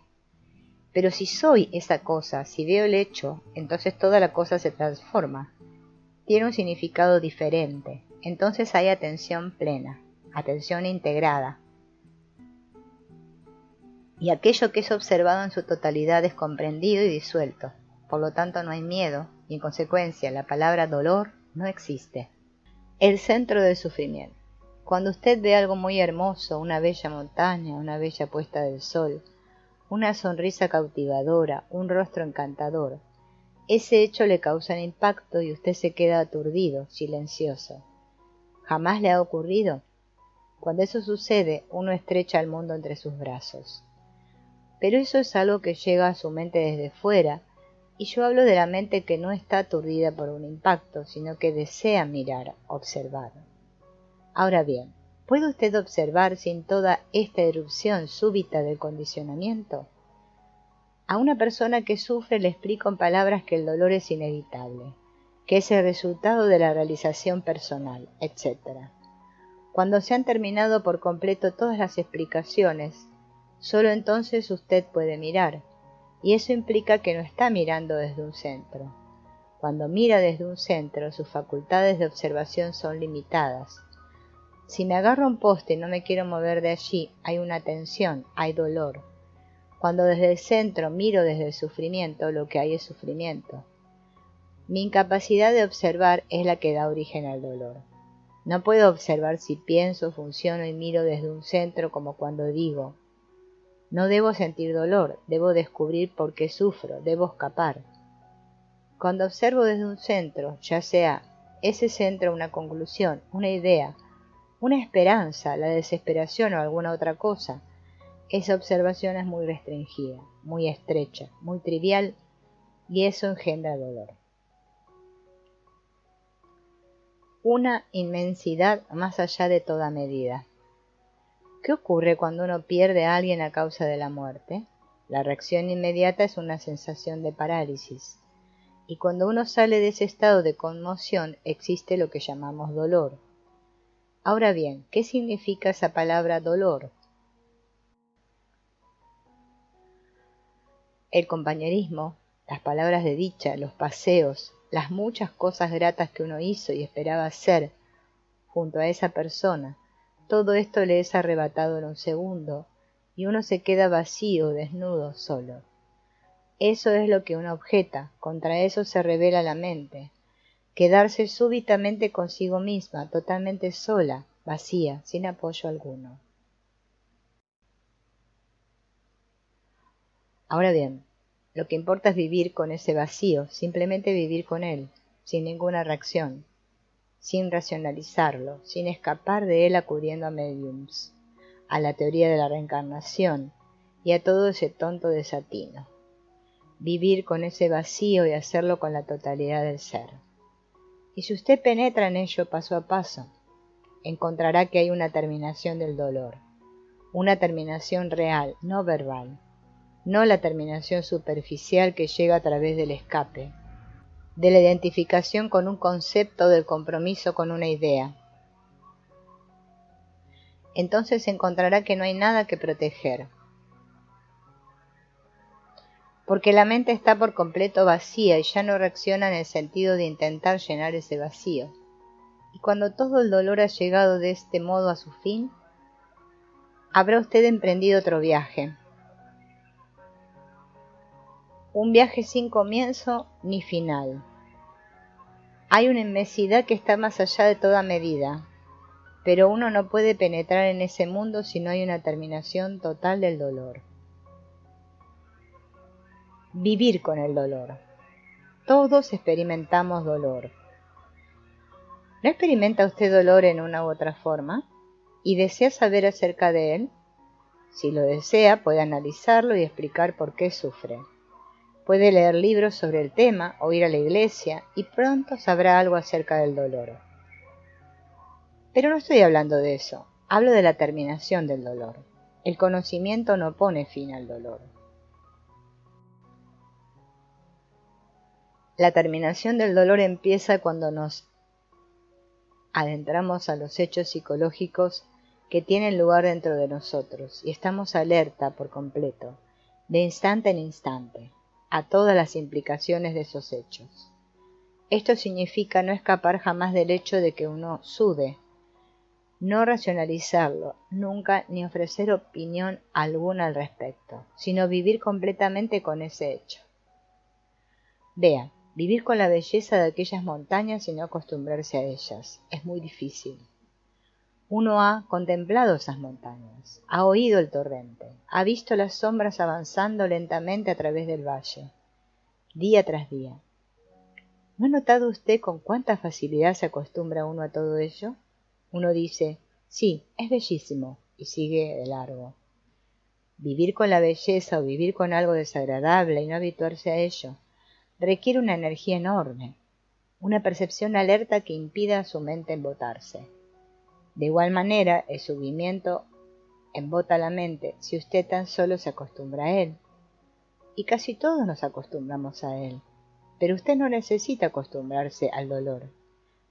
Pero si soy esa cosa, si veo el hecho, entonces toda la cosa se transforma. Tiene un significado diferente. Entonces hay atención plena, atención integrada. Y aquello que es observado en su totalidad es comprendido y disuelto. Por lo tanto no hay miedo y en consecuencia la palabra dolor no existe. El centro del sufrimiento. Cuando usted ve algo muy hermoso, una bella montaña, una bella puesta del sol, una sonrisa cautivadora, un rostro encantador, ese hecho le causa un impacto y usted se queda aturdido, silencioso. ¿Jamás le ha ocurrido? Cuando eso sucede, uno estrecha al mundo entre sus brazos. Pero eso es algo que llega a su mente desde fuera, y yo hablo de la mente que no está aturdida por un impacto, sino que desea mirar, observar. Ahora bien, ¿puede usted observar sin toda esta erupción súbita del condicionamiento? A una persona que sufre le explico en palabras que el dolor es inevitable, que es el resultado de la realización personal, etc. Cuando se han terminado por completo todas las explicaciones, solo entonces usted puede mirar, y eso implica que no está mirando desde un centro. Cuando mira desde un centro, sus facultades de observación son limitadas. Si me agarro a un poste y no me quiero mover de allí, hay una tensión, hay dolor. Cuando desde el centro miro desde el sufrimiento, lo que hay es sufrimiento. Mi incapacidad de observar es la que da origen al dolor. No puedo observar si pienso, funciono y miro desde un centro como cuando digo, no debo sentir dolor, debo descubrir por qué sufro, debo escapar. Cuando observo desde un centro, ya sea ese centro una conclusión, una idea, una esperanza, la desesperación o alguna otra cosa, esa observación es muy restringida, muy estrecha, muy trivial y eso engendra dolor. Una inmensidad más allá de toda medida. ¿Qué ocurre cuando uno pierde a alguien a causa de la muerte? La reacción inmediata es una sensación de parálisis. Y cuando uno sale de ese estado de conmoción existe lo que llamamos dolor. Ahora bien, ¿qué significa esa palabra dolor? El compañerismo, las palabras de dicha, los paseos, las muchas cosas gratas que uno hizo y esperaba hacer junto a esa persona, todo esto le es arrebatado en un segundo y uno se queda vacío, desnudo, solo. Eso es lo que uno objeta, contra eso se revela la mente. Quedarse súbitamente consigo misma, totalmente sola, vacía, sin apoyo alguno. Ahora bien, lo que importa es vivir con ese vacío, simplemente vivir con él, sin ninguna reacción, sin racionalizarlo, sin escapar de él acudiendo a mediums, a la teoría de la reencarnación y a todo ese tonto desatino. Vivir con ese vacío y hacerlo con la totalidad del ser. Y si usted penetra en ello paso a paso, encontrará que hay una terminación del dolor, una terminación real, no verbal. no la terminación superficial que llega a través del escape, de la identificación con un concepto, del compromiso con una idea. Entonces encontrará que no hay nada que proteger, porque la mente está por completo vacía y ya no reacciona en el sentido de intentar llenar ese vacío. Y cuando todo el dolor ha llegado de este modo a su fin, habrá usted emprendido otro viaje. Un viaje sin comienzo ni final. Hay una inmensidad que está más allá de toda medida, pero uno no puede penetrar en ese mundo si no hay una terminación total del dolor. Vivir con el dolor. Todos experimentamos dolor. ¿No experimenta usted dolor en una u otra forma? ¿Y desea saber acerca de él? Si lo desea, puede analizarlo y explicar por qué sufre. Puede leer libros sobre el tema o ir a la iglesia y pronto sabrá algo acerca del dolor. Pero no estoy hablando de eso, hablo de la terminación del dolor. El conocimiento no pone fin al dolor. La terminación del dolor empieza cuando nos adentramos a los hechos psicológicos que tienen lugar dentro de nosotros y estamos alerta por completo, de instante en instante, a todas las implicaciones de esos hechos. Esto significa no escapar jamás del hecho de que uno sude, no racionalizarlo nunca ni ofrecer opinión alguna al respecto, sino vivir completamente con ese hecho. Vea, vivir con la belleza de aquellas montañas y no acostumbrarse a ellas es muy difícil. Uno ha contemplado esas montañas, ha oído el torrente, ha visto las sombras avanzando lentamente a través del valle, día tras día. ¿No ha notado usted con cuánta facilidad se acostumbra uno a todo ello? Uno dice, sí, es bellísimo, y sigue de largo. Vivir con la belleza o vivir con algo desagradable y no habituarse a ello requiere una energía enorme, una percepción alerta que impida a su mente embotarse. De igual manera, el subimiento embota la mente si usted tan solo se acostumbra a él. Y casi todos nos acostumbramos a él. Pero usted no necesita acostumbrarse al dolor.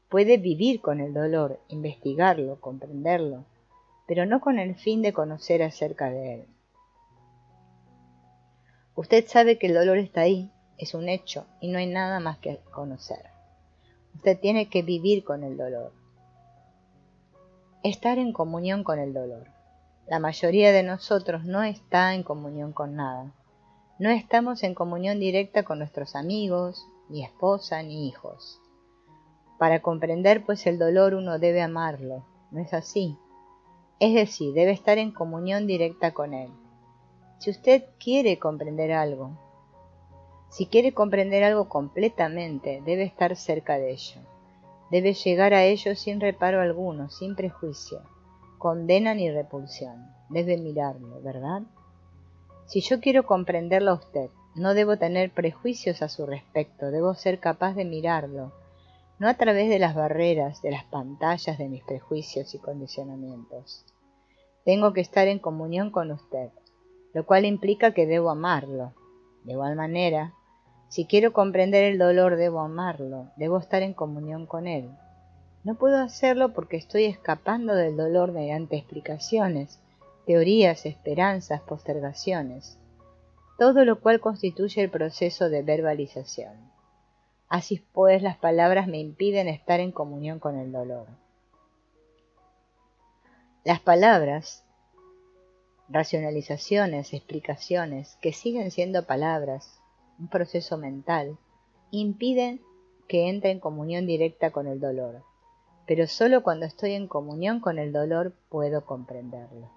Puede vivir con el dolor, investigarlo, comprenderlo, pero no con el fin de conocer acerca de él. Usted sabe que el dolor está ahí, es un hecho, y no hay nada más que conocer. Usted tiene que vivir con el dolor. Estar en comunión con el dolor. La mayoría de nosotros no está en comunión con nada. No estamos en comunión directa con nuestros amigos, ni esposa, ni hijos. Para comprender pues el dolor uno debe amarlo, ¿no es así? Es decir, debe estar en comunión directa con él. Si usted quiere comprender algo, si quiere comprender algo completamente, debe estar cerca de ello. Debe llegar a ello sin reparo alguno, sin prejuicio, condena ni repulsión. Debe mirarlo, ¿verdad? Si yo quiero comprenderlo a usted, no debo tener prejuicios a su respecto, debo ser capaz de mirarlo, no a través de las barreras, de las pantallas de mis prejuicios y condicionamientos. Tengo que estar en comunión con usted, lo cual implica que debo amarlo. De igual manera, si quiero comprender el dolor, debo amarlo, debo estar en comunión con él. No puedo hacerlo porque estoy escapando del dolor mediante explicaciones, teorías, esperanzas, postergaciones, todo lo cual constituye el proceso de verbalización. Así pues, las palabras me impiden estar en comunión con el dolor. Las palabras, racionalizaciones, explicaciones, que siguen siendo palabras, un proceso mental, impiden que entre en comunión directa con el dolor, pero solo cuando estoy en comunión con el dolor puedo comprenderlo.